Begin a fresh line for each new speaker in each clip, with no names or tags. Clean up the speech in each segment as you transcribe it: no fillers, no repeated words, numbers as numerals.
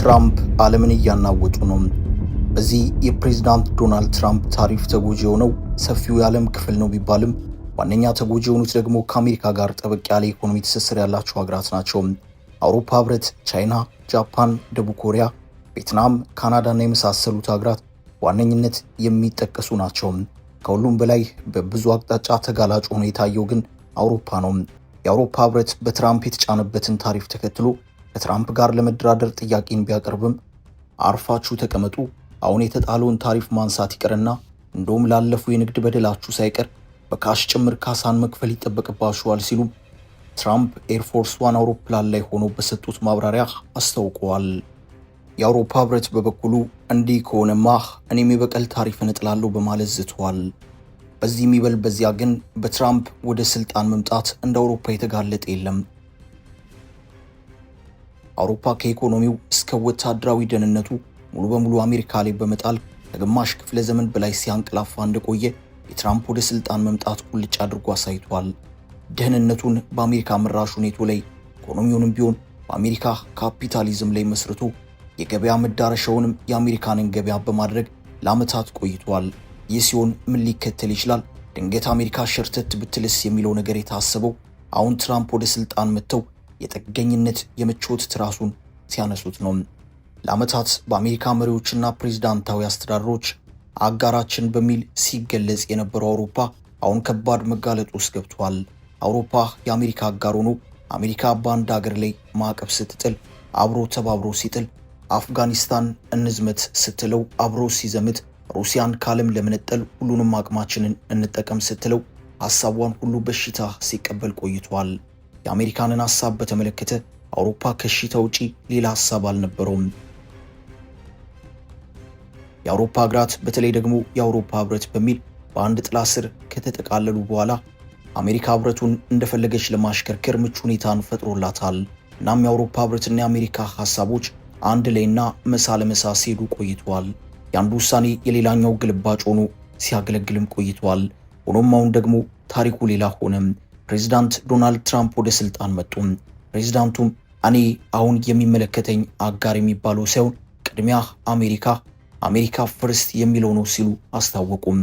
ትራምፕ ዓለምን እያናወጡ ነው። በዚህ የፕሬዝዳንት ዶናልድ ትራምፕ ታሪፍ ተጎጂ የሆነው ሰፊው የዓለም ክፍል ነው ቢባልም ዋነኛ ተጎጂ የሆኑት ደግሞ ከአሜሪካ ጋር ጠበቅ ያለ ኢኮኖሚ ትስስር ያላቸው ሀገራት ናቸው። አውሮፓ ህብረት፣ ቻይና፣ ጃፓን፣ ደቡብ ኮሪያ፣ ቬትናም፣ ካናዳና የመሳሰሉት ሀገራት ዋነኝነት የሚጠቀሱ ናቸው። ከሁሉም በላይ በብዙ አቅጣጫ ተጋላጭ ሆኖ የታየው ግን አውሮፓ ነው። የአውሮፓ ህብረት በትራምፕ የተጫነበትን ታሪፍ ተከትሎ ከትራምፕ ጋር ለመደራደር ጥያቄን ቢያቀርብም አርፋችሁ ተቀመጡ፣ አሁን የተጣለውን ታሪፍ ማንሳት ይቀርና እንደውም ላለፉ የንግድ በደላችሁ ሳይቀር በካሽ ጭምር ካሳን መክፈል ይጠበቅባችኋል ሲሉ ትራምፕ ኤርፎርስ ዋን አውሮፕላን ላይ ሆኖ በሰጡት ማብራሪያ አስታውቀዋል። የአውሮፓ ህብረት በበኩሉ እንዲህ ከሆነማ እኔም የበቀል ታሪፍን እጥላለሁ በማለት ዝተዋል። በዚህ የሚበል በዚያ ግን በትራምፕ ወደ ስልጣን መምጣት እንደ አውሮፓ የተጋለጠ የለም። አውሮፓ ከኢኮኖሚው እስከ ወታደራዊ ደህንነቱ ሙሉ በሙሉ አሜሪካ ላይ በመጣል ከግማሽ ክፍለ ዘመን በላይ ሲያንቀላፋ እንደቆየ የትራምፕ ወደ ስልጣን መምጣት ቁልጭ አድርጎ አሳይቷል። ደህንነቱን በአሜሪካ መራሹ ኔቶ ላይ፣ ኢኮኖሚውንም ቢሆን በአሜሪካ ካፒታሊዝም ላይ መስርቶ የገበያ መዳረሻውንም የአሜሪካንን ገበያ በማድረግ ለዓመታት ቆይቷል። ይህ ሲሆን ምን ሊከተል ይችላል? ድንገት አሜሪካ ሸርተት ብትልስ የሚለው ነገር የታሰበው አሁን ትራምፕ ወደ ስልጣን መጥተው የጥገኝነት የምቾት ትራሱን ሲያነሱት ነው። ለዓመታት በአሜሪካ መሪዎችና ፕሬዝዳንታዊ አስተዳደሮች አጋራችን በሚል ሲገለጽ የነበረው አውሮፓ አሁን ከባድ መጋለጥ ውስጥ ገብቷል። አውሮፓ የአሜሪካ አጋር ሆኖ አሜሪካ በአንድ ሀገር ላይ ማዕቀብ ስትጥል አብሮ ተባብሮ ሲጥል፣ አፍጋኒስታን እንዝመት ስትለው አብሮ ሲዘምት፣ ሩሲያን ካለም ለመነጠል ሁሉንም አቅማችንን እንጠቀም ስትለው ሐሳቧን ሁሉ በሽታ ሲቀበል ቆይቷል። የአሜሪካንን ሐሳብ በተመለከተ አውሮፓ ከሽታ ውጪ ሌላ ሐሳብ አልነበረውም። የአውሮፓ ሀገራት በተለይ ደግሞ የአውሮፓ ህብረት በሚል በአንድ ጥላ ስር ከተጠቃለሉ በኋላ አሜሪካ ህብረቱን እንደፈለገች ለማሽከርከር ምቹ ሁኔታን ፈጥሮላታል። እናም የአውሮፓ ህብረትና የአሜሪካ ሐሳቦች አንድ ላይና መሳ ለመሳ ሲሄዱ ቆይተዋል። የአንዱ ውሳኔ የሌላኛው ግልባጭ ሆኖ ሲያገለግልም ቆይተዋል። ሆኖም አሁን ደግሞ ታሪኩ ሌላ ሆነ። ፕሬዝዳንት ዶናልድ ትራምፕ ወደ ስልጣን መጡ። ፕሬዝዳንቱም እኔ አሁን የሚመለከተኝ አጋር የሚባለው ሳይሆን ቅድሚያ አሜሪካ ፍርስት የሚለው ነው ሲሉ አስታወቁም።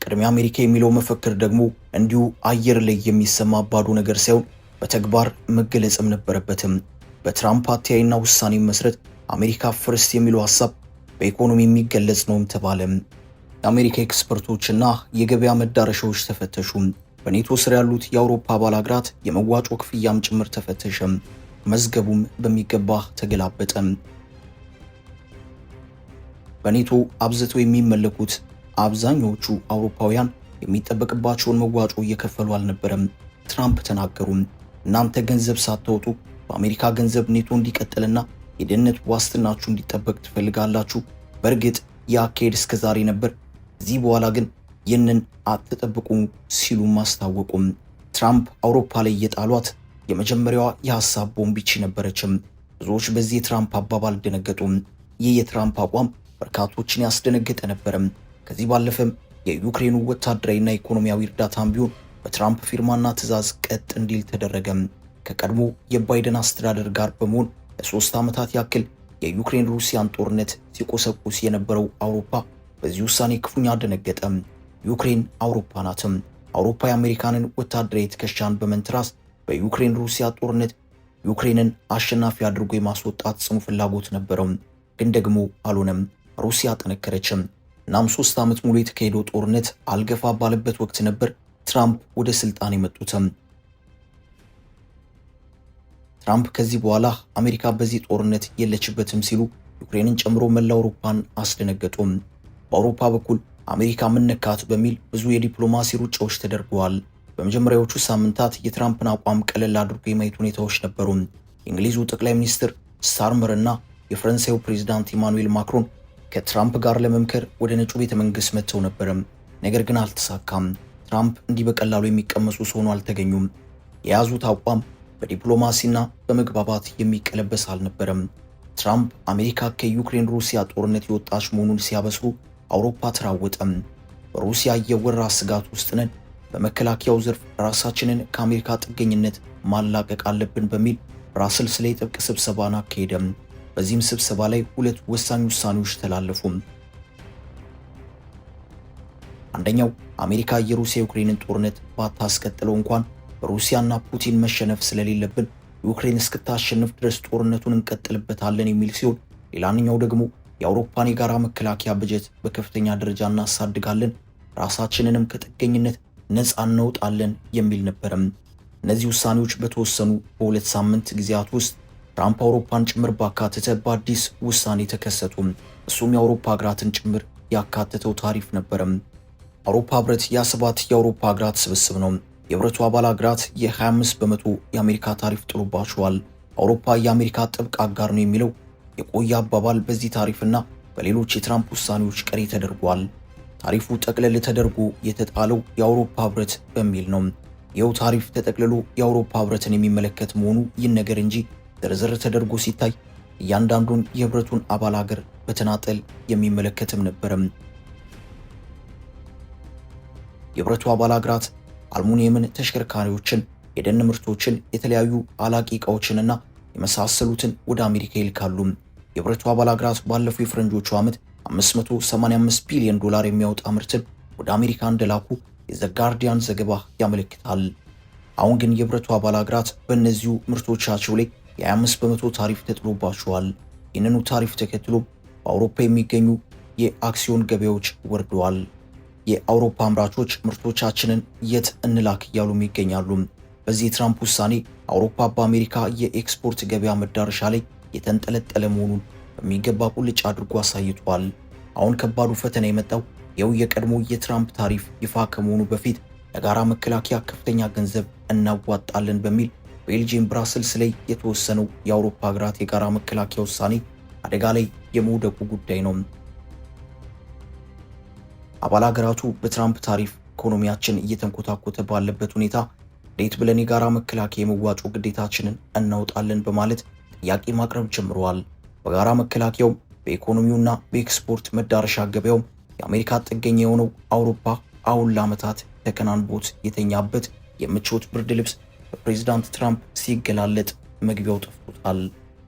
ቅድሚያ አሜሪካ የሚለው መፈክር ደግሞ እንዲሁ አየር ላይ የሚሰማ ባዶ ነገር ሳይሆን በተግባር መገለጽም ነበረበትም። በትራምፕ አተያይና ውሳኔ መሰረት አሜሪካ ፍርስት የሚለው ሐሳብ በኢኮኖሚ የሚገለጽ ነውም ተባለ። የአሜሪካ ኤክስፐርቶችና የገበያ መዳረሻዎች ተፈተሹ። በኔቶ ስር ያሉት የአውሮፓ አባል ሀገራት የመዋጮ ክፍያም ጭምር ተፈተሸ። መዝገቡም በሚገባ ተገላበጠ። በኔቶ አብዝተው የሚመለኩት አብዛኞቹ አውሮፓውያን የሚጠበቅባቸውን መዋጮ እየከፈሉ አልነበረም። ትራምፕ ተናገሩ። እናንተ ገንዘብ ሳታወጡ በአሜሪካ ገንዘብ ኔቶ እንዲቀጥልና የደህንነት ዋስትናችሁ እንዲጠበቅ ትፈልጋላችሁ። በእርግጥ የአካሄድ እስከዛሬ ነበር። ከዚህ በኋላ ግን ይህንን አትጠብቁ ሲሉም አስታወቁም። ትራምፕ አውሮፓ ላይ የጣሏት የመጀመሪያዋ የሐሳብ ቦምቢቺ ነበረችም። ብዙዎች በዚህ የትራምፕ አባባል ደነገጡም። ይህ የትራምፕ አቋም በርካቶችን ያስደነገጠ ነበርም። ከዚህ ባለፈም የዩክሬኑ ወታደራዊና ኢኮኖሚያዊ እርዳታም ቢሆን በትራምፕ ፊርማና ትዕዛዝ ቀጥ እንዲል ተደረገም። ከቀድሞ የባይደን አስተዳደር ጋር በመሆን ለ3 ዓመታት ያክል የዩክሬን ሩሲያን ጦርነት ሲቆሰቁስ የነበረው አውሮፓ በዚህ ውሳኔ ክፉኛ ደነገጠም። ዩክሬን አውሮፓ ናትም። አውሮፓ የአሜሪካንን ወታደራዊ ትከሻን በመንትራስ በዩክሬን ሩሲያ ጦርነት ዩክሬንን አሸናፊ አድርጎ የማስወጣት ጽኑ ፍላጎት ነበረው። ግን ደግሞ አልሆነም። ሩሲያ ጠነከረችም። እናም 3 ዓመት ሙሉ የተካሄደው ጦርነት አልገፋ ባለበት ወቅት ነበር ትራምፕ ወደ ስልጣን የመጡትም። ትራምፕ ከዚህ በኋላ አሜሪካ በዚህ ጦርነት የለችበትም ሲሉ ዩክሬንን ጨምሮ መላ አውሮፓን አስደነገጡም። በአውሮፓ በኩል አሜሪካ ምነካት በሚል ብዙ የዲፕሎማሲ ሩጫዎች ተደርገዋል። በመጀመሪያዎቹ ሳምንታት የትራምፕን አቋም ቀለል አድርጎ የማየት ሁኔታዎች ነበሩ። የእንግሊዙ ጠቅላይ ሚኒስትር ስታርመር እና የፈረንሳዩ ፕሬዝዳንት ኢማኑኤል ማክሮን ከትራምፕ ጋር ለመምከር ወደ ነጩ ቤተ መንግስት መጥተው ነበርም። ነገር ግን አልተሳካም። ትራምፕ እንዲህ በቀላሉ የሚቀመሱ ሆኖ አልተገኙም። የያዙት አቋም በዲፕሎማሲና በመግባባት የሚቀለበስ አልነበረም። ትራምፕ አሜሪካ ከዩክሬን ሩሲያ ጦርነት የወጣች መሆኑን ሲያበስሩ አውሮፓ ተራወጠም። በሩሲያ የወረራ ስጋት ውስጥ ነን፣ በመከላከያው ዘርፍ ራሳችንን ከአሜሪካ ጥገኝነት ማላቀቅ አለብን በሚል ብራስልስ ላይ ጥብቅ ስብሰባን አካሄደም። በዚህም ስብሰባ ላይ ሁለት ወሳኝ ውሳኔዎች ተላለፉ። አንደኛው አሜሪካ የሩሲያ ዩክሬንን ጦርነት ባታስቀጥለው እንኳን በሩሲያና ፑቲን መሸነፍ ስለሌለብን ዩክሬን እስክታሸንፍ ድረስ ጦርነቱን እንቀጥልበታለን የሚል ሲሆን፣ ሌላኛው ደግሞ የአውሮፓን የጋራ መከላከያ በጀት በከፍተኛ ደረጃ እናሳድጋለን፣ ራሳችንንም ከጥገኝነት ነፃ እናውጣለን የሚል ነበረም። እነዚህ ውሳኔዎች በተወሰኑ በሁለት ሳምንት ጊዜያት ውስጥ ትራምፕ አውሮፓን ጭምር ባካተተ በአዲስ ውሳኔ ተከሰቱ። እሱም የአውሮፓ ሀገራትን ጭምር ያካተተው ታሪፍ ነበረም። አውሮፓ ህብረት የ7 የአውሮፓ ሀገራት ስብስብ ነው። የህብረቱ አባል ሀገራት የ25 በመቶ የአሜሪካ ታሪፍ ጥሎባቸዋል። አውሮፓ የአሜሪካ ጥብቅ አጋር ነው የሚለው የቆየ አባባል በዚህ ታሪፍና በሌሎች የትራምፕ ውሳኔዎች ቀሪ ተደርጓል። ታሪፉ ጠቅለል ተደርጎ የተጣለው የአውሮፓ ህብረት በሚል ነው። ይኸው ታሪፍ ተጠቅልሎ የአውሮፓ ህብረትን የሚመለከት መሆኑ ይነገር እንጂ ዝርዝር ተደርጎ ሲታይ እያንዳንዱን የህብረቱን አባል ሀገር በተናጠል የሚመለከትም ነበረም። የህብረቱ አባል ሀገራት አልሙኒየምን፣ ተሽከርካሪዎችን፣ የደን ምርቶችን፣ የተለያዩ አላቂ ዕቃዎችንና የመሳሰሉትን ወደ አሜሪካ ይልካሉ። የህብረቱ አባል ሀገራት ባለፈው የፈረንጆቹ ዓመት 585 ቢሊዮን ዶላር የሚያወጣ ምርትን ወደ አሜሪካ እንደላኩ የዘ ጋርዲያን ዘገባ ያመለክታል። አሁን ግን የህብረቱ አባል ሀገራት በእነዚሁ ምርቶቻቸው ላይ የ25 በመቶ ታሪፍ ተጥሎባቸዋል። ይህንኑ ታሪፍ ተከትሎ በአውሮፓ የሚገኙ የአክሲዮን ገበያዎች ወርደዋል። የአውሮፓ አምራቾች ምርቶቻችንን የት እንላክ እያሉም ይገኛሉ። በዚህ የትራምፕ ውሳኔ አውሮፓ በአሜሪካ የኤክስፖርት ገበያ መዳረሻ ላይ የተንጠለጠለ መሆኑን በሚገባ ቁልጭ አድርጎ አሳይቷል። አሁን ከባዱ ፈተና የመጣው ይኸው የቀድሞ የትራምፕ ታሪፍ ይፋ ከመሆኑ በፊት ለጋራ መከላከያ ከፍተኛ ገንዘብ እናዋጣለን በሚል ቤልጂየም ብራስልስ ላይ የተወሰነው የአውሮፓ ሀገራት የጋራ መከላከያ ውሳኔ አደጋ ላይ የመውደቁ ጉዳይ ነው። አባል ሀገራቱ በትራምፕ ታሪፍ ኢኮኖሚያችን እየተንኮታኮተ ባለበት ሁኔታ እንዴት ብለን የጋራ መከላከያ የመዋጮ ግዴታችንን እናውጣለን በማለት ጥያቄ ማቅረብ ጀምረዋል። በጋራ መከላከያው በኢኮኖሚውና በኤክስፖርት መዳረሻ ገበያው የአሜሪካ ጥገኛ የሆነው አውሮፓ አሁን ለዓመታት ተከናንቦት የተኛበት የምቾት ብርድ ልብስ በፕሬዝዳንት ትራምፕ ሲገላለጥ መግቢያው ጠፍቶታል።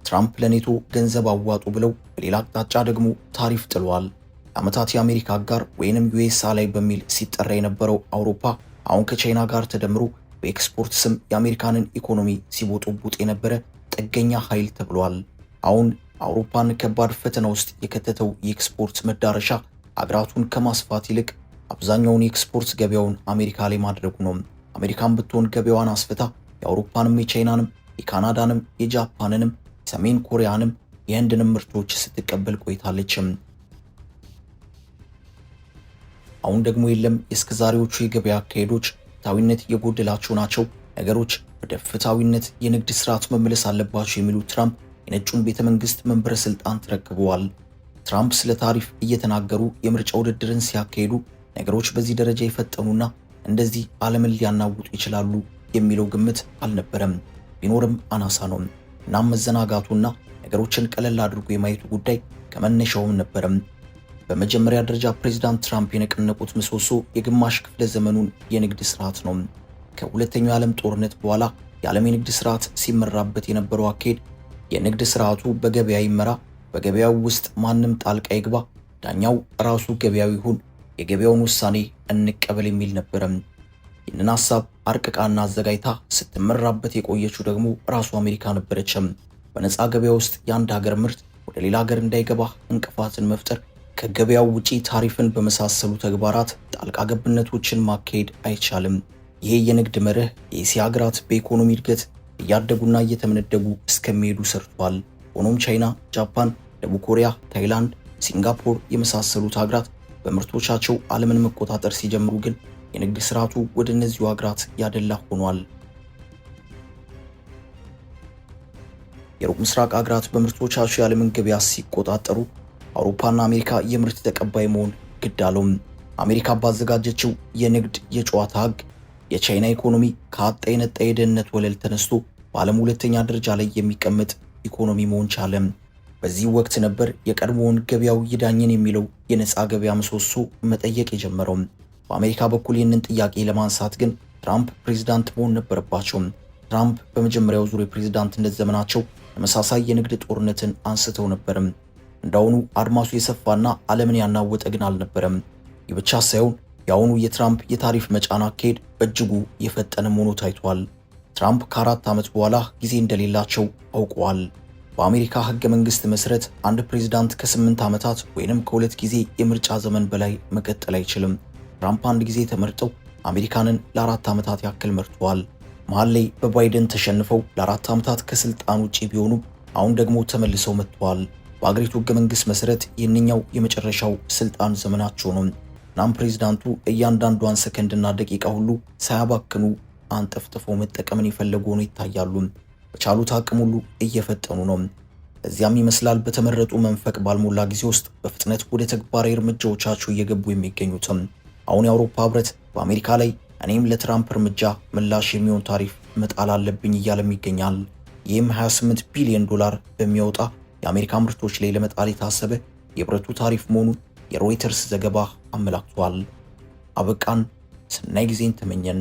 ትራምፕ ለኔቶ ገንዘብ አዋጡ ብለው በሌላ አቅጣጫ ደግሞ ታሪፍ ጥለዋል። ለዓመታት የአሜሪካ አጋር ወይንም ዩኤስኤ ላይ በሚል ሲጠራ የነበረው አውሮፓ አሁን ከቻይና ጋር ተደምሮ በኤክስፖርት ስም የአሜሪካንን ኢኮኖሚ ሲቦጡቡጥ የነበረ ጥገኛ ኃይል ተብሏል። አሁን አውሮፓን ከባድ ፈተና ውስጥ የከተተው የኤክስፖርት መዳረሻ አገራቱን ከማስፋት ይልቅ አብዛኛውን የኤክስፖርት ገበያውን አሜሪካ ላይ ማድረጉ ነው። አሜሪካን ብትሆን ገበያዋን አስፍታ የአውሮፓንም፣ የቻይናንም፣ የካናዳንም፣ የጃፓንንም፣ የሰሜን ኮሪያንም የህንድንም ምርቶች ስትቀበል ቆይታለችም። አሁን ደግሞ የለም የእስከዛሬዎቹ የገበያ አካሄዶች ፍትሃዊነት የጎደላቸው ናቸው፣ ነገሮች ወደ ፍትሃዊነት የንግድ ስርዓት መመለስ አለባቸው የሚሉት ትራምፕ የነጩን ቤተ መንግስት መንበረ ስልጣን ተረክበዋል። ትራምፕ ስለ ታሪፍ እየተናገሩ የምርጫ ውድድርን ሲያካሂዱ ነገሮች በዚህ ደረጃ የፈጠኑና እንደዚህ ዓለምን ሊያናውጡ ይችላሉ የሚለው ግምት አልነበረም። ቢኖርም አናሳ ነው። እናም መዘናጋቱና ነገሮችን ቀለል አድርጎ የማየቱ ጉዳይ ከመነሻውም ነበረም። በመጀመሪያ ደረጃ ፕሬዝዳንት ትራምፕ የነቀነቁት ምሰሶ የግማሽ ክፍለ ዘመኑን የንግድ ስርዓት ነው። ከሁለተኛው የዓለም ጦርነት በኋላ የዓለም የንግድ ስርዓት ሲመራበት የነበረው አካሄድ የንግድ ስርዓቱ በገበያ ይመራ፣ በገበያው ውስጥ ማንም ጣልቃ ይግባ፣ ዳኛው ራሱ ገበያው ይሁን፣ የገበያውን ውሳኔ እንቀበል የሚል ነበረም። ይህንን ሐሳብ አርቅቃና አዘጋጅታ ስትመራበት የቆየችው ደግሞ ራሱ አሜሪካ ነበረችም። በነፃ ገበያ ውስጥ የአንድ ሀገር ምርት ወደ ሌላ ሀገር እንዳይገባ እንቅፋትን መፍጠር፣ ከገበያው ውጪ ታሪፍን በመሳሰሉ ተግባራት ጣልቃ ገብነቶችን ማካሄድ አይቻልም። ይሄ የንግድ መርህ የእስያ ሀገራት በኢኮኖሚ እድገት እያደጉና እየተመነደጉ እስከሚሄዱ ሰርቷል። ሆኖም ቻይና፣ ጃፓን፣ ደቡብ ኮሪያ፣ ታይላንድ፣ ሲንጋፖር የመሳሰሉት ሀገራት በምርቶቻቸው ዓለምን መቆጣጠር ሲጀምሩ ግን የንግድ ስርዓቱ ወደ እነዚሁ ሀገራት ያደላ ሆኗል። የሩቅ ምስራቅ ሀገራት በምርቶቻቸው የዓለምን ገበያ ሲቆጣጠሩ አውሮፓና አሜሪካ የምርት ተቀባይ መሆን ግድ አለው። አሜሪካ ባዘጋጀችው የንግድ የጨዋታ ህግ የቻይና ኢኮኖሚ ከአጣ የነጣ የደህንነት ወለል ተነስቶ በዓለም ሁለተኛ ደረጃ ላይ የሚቀመጥ ኢኮኖሚ መሆን ቻለ። በዚህ ወቅት ነበር የቀድሞውን ገበያው ይዳኝን የሚለው የነፃ ገበያ ምሰሶ መጠየቅ የጀመረው። በአሜሪካ በኩል ይህንን ጥያቄ ለማንሳት ግን ትራምፕ ፕሬዝዳንት መሆን ነበረባቸው። ትራምፕ በመጀመሪያው ዙር የፕሬዝዳንትነት ዘመናቸው ተመሳሳይ የንግድ ጦርነትን አንስተው ነበርም። እንዳሁኑ አድማሱ የሰፋና ዓለምን ያናወጠ ግን አልነበረም። ይህ ብቻ ሳይሆን የአሁኑ የትራምፕ የታሪፍ መጫን አካሄድ በእጅጉ የፈጠነ ሆኖ ታይቷል። ትራምፕ ከ4 ዓመት በኋላ ጊዜ እንደሌላቸው አውቀዋል። በአሜሪካ ሕገ መንግሥት መሠረት አንድ ፕሬዝዳንት ከ8 ዓመታት ወይንም ከ2 ጊዜ የምርጫ ዘመን በላይ መቀጠል አይችልም። ትራምፕ አንድ ጊዜ ተመርጠው አሜሪካንን ለ4 ዓመታት ያክል መርተዋል። መሃል ላይ በባይደን ተሸንፈው ለ4 ዓመታት ከስልጣን ውጪ ቢሆኑ አሁን ደግሞ ተመልሰው መጥተዋል። በአገሪቱ ሕገ መንግሥት መሠረት ይህንኛው የመጨረሻው ስልጣን ዘመናቸው ነው። እናም ፕሬዝዳንቱ እያንዳንዷን ሰከንድና ደቂቃ ሁሉ ሳያባክኑ አንጠፍጥፈው መጠቀምን የፈለጉ ሆነው ይታያሉ። በቻሉት አቅም ሁሉ እየፈጠኑ ነው። እዚያም ይመስላል በተመረጡ መንፈቅ ባልሞላ ጊዜ ውስጥ በፍጥነት ወደ ተግባራዊ እርምጃዎቻቸው እየገቡ የሚገኙትም። አሁን የአውሮፓ ህብረት በአሜሪካ ላይ እኔም ለትራምፕ እርምጃ ምላሽ የሚሆን ታሪፍ መጣል አለብኝ እያለም ይገኛል። ይህም 28 ቢሊዮን ዶላር በሚያወጣ የአሜሪካ ምርቶች ላይ ለመጣል የታሰበ የህብረቱ ታሪፍ መሆኑን የሮይተርስ ዘገባ አመላክቷል። አበቃን። ሰናይ ጊዜን ተመኘን።